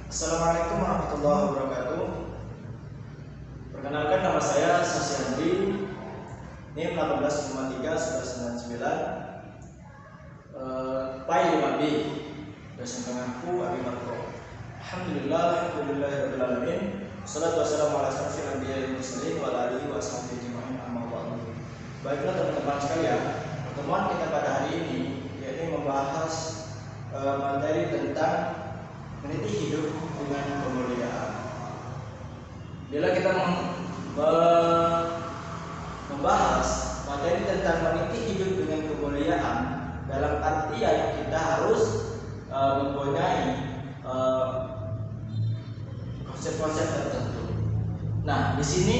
Assalamualaikum warahmatullahi wabarakatuh. Perkenalkan, nama saya Sosiandri, NIM 1853-1999, PAI 5B, dosen pengaku Abi Marko. Alhamdulillahirrahmanirrahim. Wassalatu wassalamu ala asyrofil anbiya'i wal mursalin wa ala alihi wa sahbihi ajma'in, amma ba'du. Baiklah teman-teman sekalian, pertemuan kita pada hari ini yaitu membahas materi tentang meniti hidup dengan kemuliaan. Bila kita membahas materi tentang meniti hidup dengan kemuliaan, dalam artian kita harus mempunyai konsep-konsep tertentu. Nah, di sini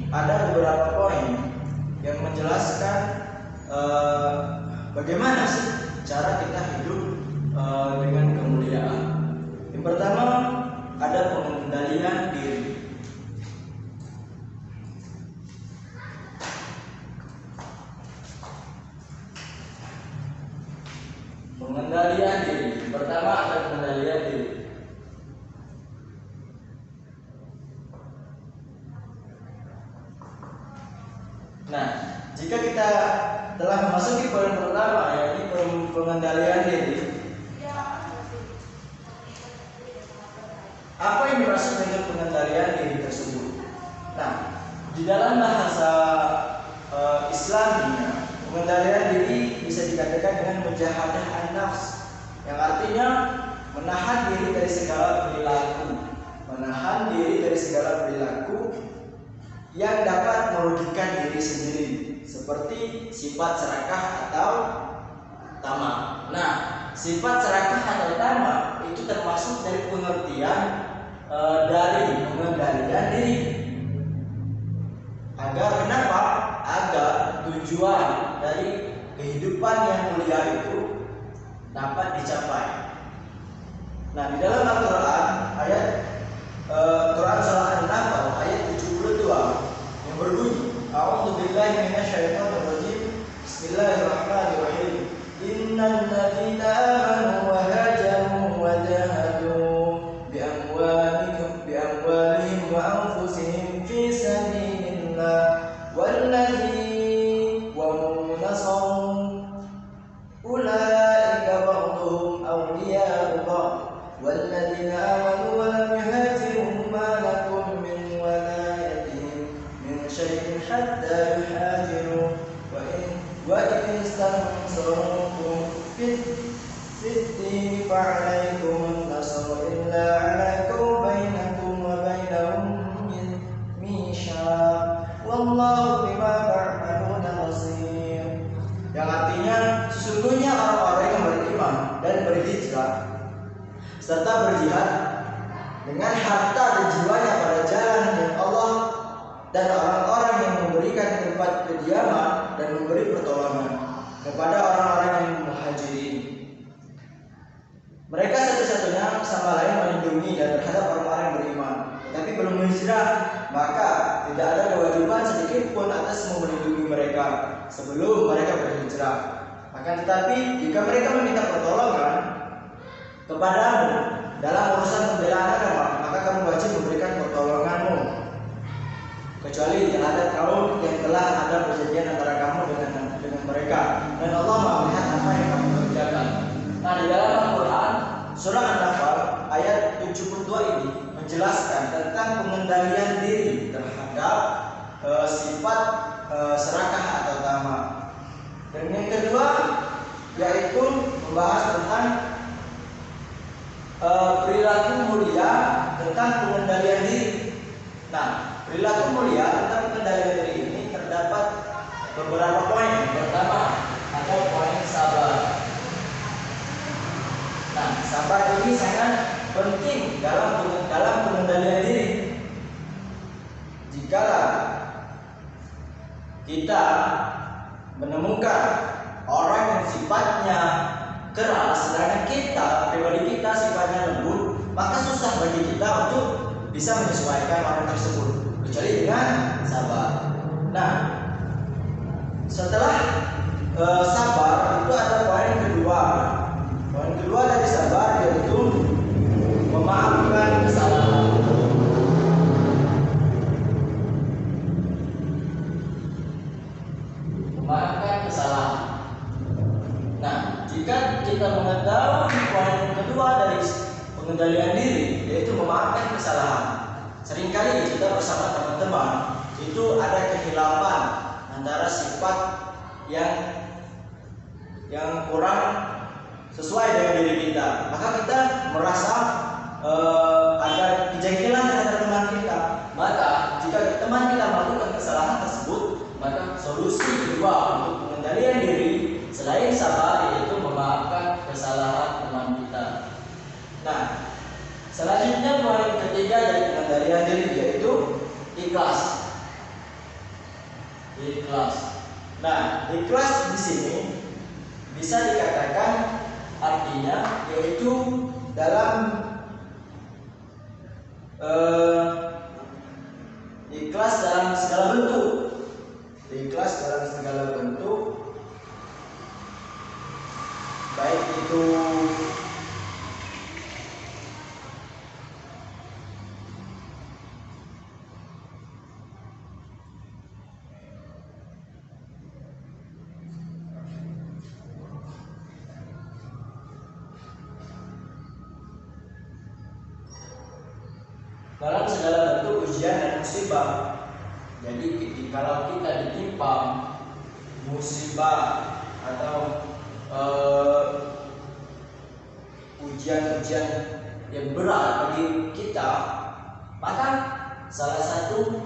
ada beberapa poin yang menjelaskan bagaimana sih cara kita hidup dengan kemuliaan. Yang pertama, ada pengendalian diri. Pengendalian diri. Pertama, ada pengendalian diri. Nah, jika kita telah memasuki poin pertama, yaitu pengendalian diri, apa yang dimaksud dengan pengendalian diri tersebut? Nah, di dalam bahasa Islamnya, pengendalian diri bisa dikatakan dengan mujahadah an-nafs, yang artinya menahan diri dari segala perilaku, menahan diri dari segala perilaku yang dapat merugikan diri sendiri, seperti sifat serakah atau tamak. Nah, sifat serakah atau tamak itu termasuk dari pengertian dari pengendalian diri. Agar kenapa? Agar tujuan dari kehidupan yang mulia itu dapat dicapai. Nah, di dalam Al-Quran, ayat Quran surah An-Nahl ayat 72 yang berbunyi, A'udzubillahi minasyaitonir rajim. Bismillahirrahmanirrahim. Innal ladzina amanu wa hajaru wa jahadu bi amwalihim wa anfusihim fi sabilillah walladzina nasaru ulaika ba'dhum awliya'u ba'd walladzina amanu wa lam yuhajiru ma lakum min walayatihim min syai'in hatta yuhajiru wa in istansarukum fid-din fa'alaykum an-nasru illa 'alaykum bainakum wa bainahum mishaq wallahu bima ta'maluna basir. Yang artinya, sesungguhnya orang-orang yang beriman dan berhijrah serta berjihad dengan harta dan jiwanya pada jalan yang Allah, dan orang-orang yang memberikan tempat kediaman dan memberi pertolongan kepada orang-orang yang muhajirin. Mereka satu-satunya sama lain melindungi dan terhadap orang-orang yang beriman, tapi belum berhijrah, maka tidak ada kewajiban sedikit pun atas melindungi mereka sebelum mereka berhijrah. Akan tetapi, jika mereka meminta pertolongan kepadamu dalam urusan pembelaan agama, maka kamu wajib memberikan pertolonganmu, kecuali ada kaum yang telah ada perjanjian antara kamu dengan mereka, dan Allah Maha melihat apa yang kamu kerjakan. Nah, di dalam Al-Quran surah An-Nahl ayat 72 ini menjelaskan tentang pengendalian diri terhadap sifat serakah atau tamak. Dan yang kedua yaitu membahas tentang perilaku mulia tentang pengendalian diri. Nah, perilaku mulia tentang pengendalian diri ini terdapat beberapa poin. Pertama, ada poin sabar. Nah, sabar ini sangat penting dalam pengendalian diri. Jikalau kita menemukan orang yang sifatnya keras, sedangkan pribadi kita sifatnya lembut, maka susah bagi kita untuk bisa menyesuaikan orang tersebut, kecuali dengan sabar. Nah, setelah sabar itu ada poin kedua. Poin kedua dari sabar yaitu memaafkan kita mengetahui poin kedua dari pengendalian diri, yaitu memaafkan kesalahan. Seringkali kita bersama teman-teman itu ada kehilapan antara sifat yang kurang sesuai dengan diri kita, maka kita merasa ada kejengkelan dengan teman kita. Maka jika teman kita melakukan kesalahan tersebut, maka solusi kedua untuk pengendalian diri selain sabar yaitu memaafkan kesalahan teman kita. Nah, selanjutnya poin ketiga dari pengendalian diri yaitu ikhlas. Ikhlas. Nah, ikhlas di sini bisa dikatakan artinya yaitu dalam ikhlas dalam segala bentuk. Ikhlas dalam segala bentuk, baik itu dalam segala bentuk ujian dan musibah. Jadi kalau kita ditimpa musibah atau ujian-ujian yang berat bagi kita, maka salah satu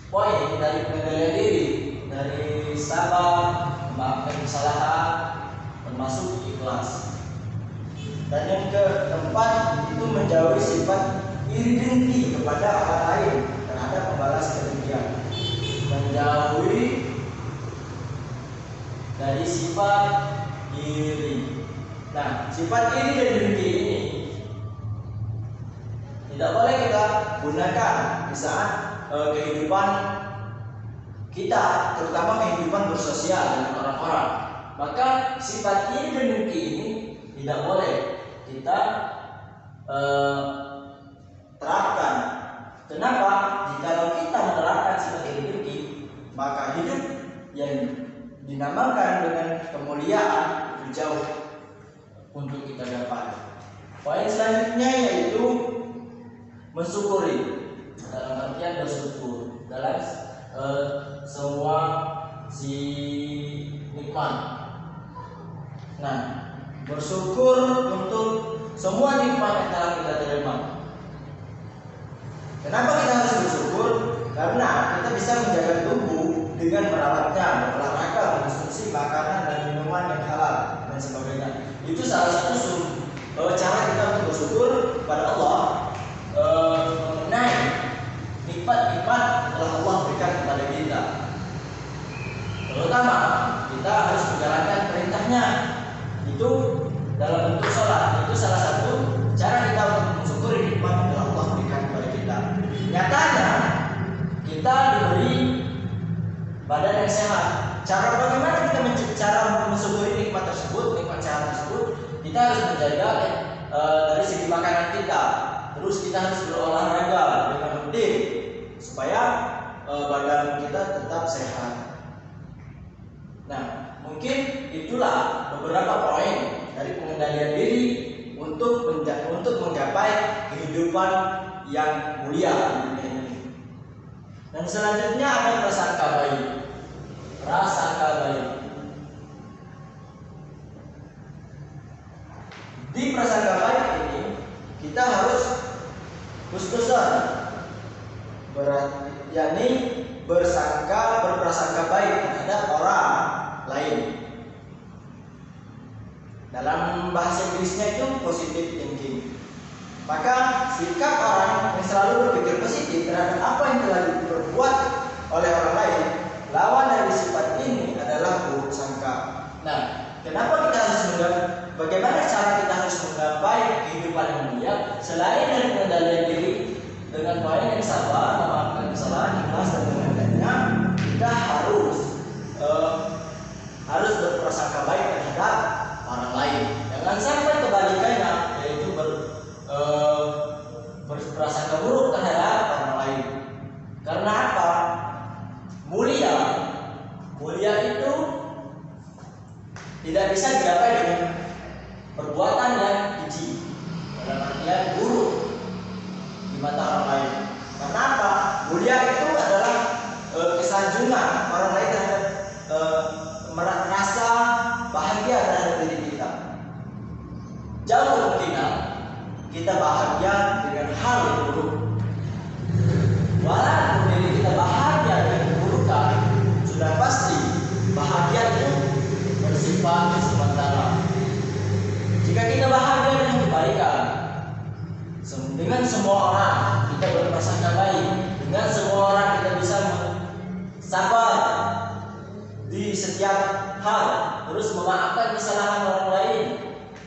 poin dari pengendalian diri, dari sabar, memaafkan kesalahan, termasuk ikhlas. Dan yang keempat itu menjauhi sifat iri dengki kepada orang lain terhadap membalas kedengkian. Menjauhi dari sifat iri. Nah, sifat iri dan dengki ini tidak boleh kita gunakan di saat kehidupan kita, terutama kehidupan bersosial dengan orang-orang. Maka sifat iri dan dengki ini tidak boleh kita terapkan. Kenapa? Jika kita menerapkan sifat iri dengki, maka hidup yang dinamakan dengan kemuliaan itu jauh untuk kita dapat. Poin selanjutnya yaitu mensyukuri, dalam artian bersyukur dalam semua si nikmat. Nah, bersyukur untuk semua nikmat yang telah kita terima. Kenapa kita harus bersyukur? Karena kita bisa menjaga tubuh dengan merawatnya, berolahraga, mengonsumsi makanan dan minuman yang halal dan sebagainya. Itu salah satu cara kita untuk bersyukur pada Allah mengenai nikmat-nikmat yang telah Allah berikan kepada kita. Terutama kita harus menjalankan perintahnya. Itu dalam bentuk sholat. Itu salah satu cara kita untuk mensyukuri nikmat yang telah Allah berikan kepada kita. Nyatanya kita diberi badan yang sehat. Cara bagaimana kita cara mensyukuri nikmat tersebut, nikmat sehat tersebut? Kita harus menjaga dari segi makanan kita. Terus kita harus berolahraga dengan rutin supaya badan kita tetap sehat. Nah, mungkin itulah beberapa poin dari pengendalian diri untuk menggapai kehidupan yang mulia di dunia ini. Dan selanjutnya ada prasangka baik. Prasangka baik. Di prasangka baik ini kita harus husnuzon, yakni berprasangka baik terhadap orang lain. Dalam bahasa Inggrisnya itu positive thinking. Maka sikap orang yang selalu berpikir positif terhadap apa yang telah diperbuat oleh orang lain, lawan dari sifat ini adalah buruk sangka. Nah, kenapa kita harus bagaimana cara kita harus menggapai kehidupan yang mulia selain dari pengendalian diri dengan poin yang sabar, memaafkan kesalahan, ikhlas dan lain-lainnya? Kita harus berprasangka baik terhadap orang lain. Jangan sampai kebalikannya, yaitu berprasangka buruk terhadap orang lain. Karena apa? Mulia mulia itu tidak bisa dicapai dengan perbuatan yang keji, dalam artian buruk di mata orang lain. Karena apa? Mulia itu adalah kesanjungan orang lain terhadap merasa bahagia terhadap diri kita. Jauh kemungkinan kita bahagia dengan hal yang buruk. Walaupun diri kita bahagia dengan keburukan, sudah pasti bahagia itu bersifat sementara. Jika kita bahagia dengan kebaikan, dengan semua orang kita berprasangka baik, dengan semua orang kita bisa sabar di setiap hal, terus memaafkan kesalahan orang lain,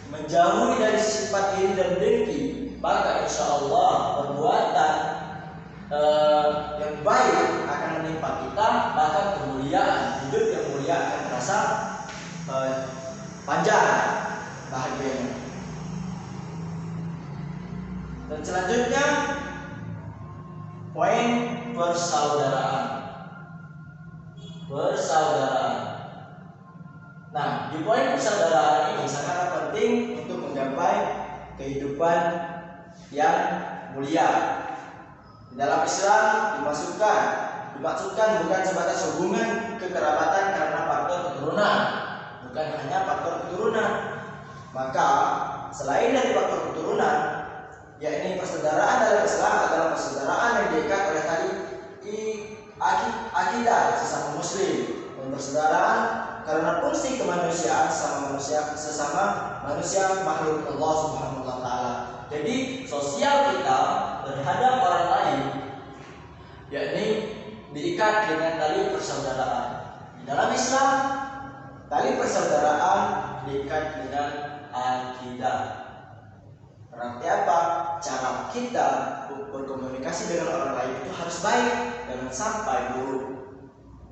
menjauhi dari sifat iri dan dengki, maka insya Allah perbuatan yang baik akan menimpa kita, bahkan kemuliaan, hidup yang mulia akan terasa panjang bahagianya. Dan selanjutnya poin persaudaraan. Nah, di poin persaudaraan ini sangat penting untuk menggapai kehidupan yang mulia. Di dalam Islam dimaksudkan bukan sebatas hubungan kekerabatan karena faktor keturunan, bukan hanya faktor keturunan. Maka selain dari faktor keturunan, yakni persaudaraan dalam Islam adalah persaudaraan yang diikat oleh tadi akidah sesama muslim, dan persaudaraan karena fungsi kemanusiaan sesama manusia makhluk Allah Subhanahu wa taala. Jadi sosial kita terhadap orang lain yakni diikat dengan tali persaudaraan. Di dalam Islam tali persaudaraan diikat dengan akidah. Berarti apa? Cara kita berkomunikasi dengan orang lain itu harus baik, jangan sampai buruk.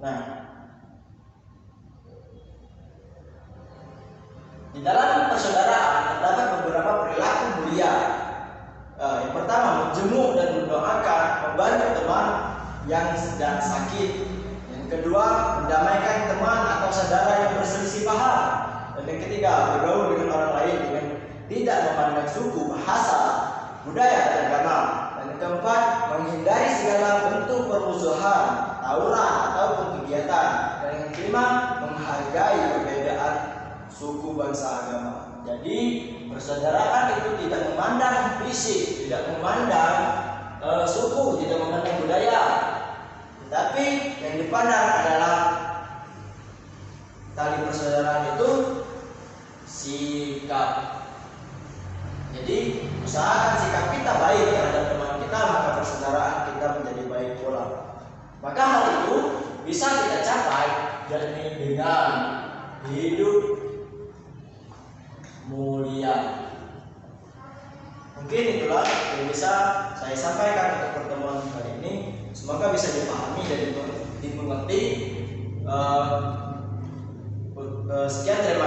Nah, di dalam persaudaraan terdapat beberapa perilaku mulia. Yang pertama, menjenguk dan mendoakan, membantu teman yang sedang sakit. Yang kedua, mendamaikan teman atau saudara yang berselisih paham. Dan yang ketiga, bergaul dengan orang lain dengan tidak memandang suku, bahasa, budaya, dan agama. Dan yang keempat, menghindari segala bentuk permusuhan, tawuran ataupun kegiatan. Dan yang kelima, menghargai perbedaan suku, bangsa, agama. Jadi persaudaraan itu tidak memandang fisik, tidak memandang suku, tidak memandang budaya, tetapi yang dipandang adalah tali persaudaraan itu sikap. Jadi usahakan sikap kita baik terhadap teman kita, maka persaudaraan kita menjadi baik pula. Maka hal itu bisa kita capai yakni dengan hidup mulia. Mungkin itulah yang bisa saya sampaikan untuk pertemuan kali ini. Semoga bisa dipahami dan dimengerti. Sekian, terima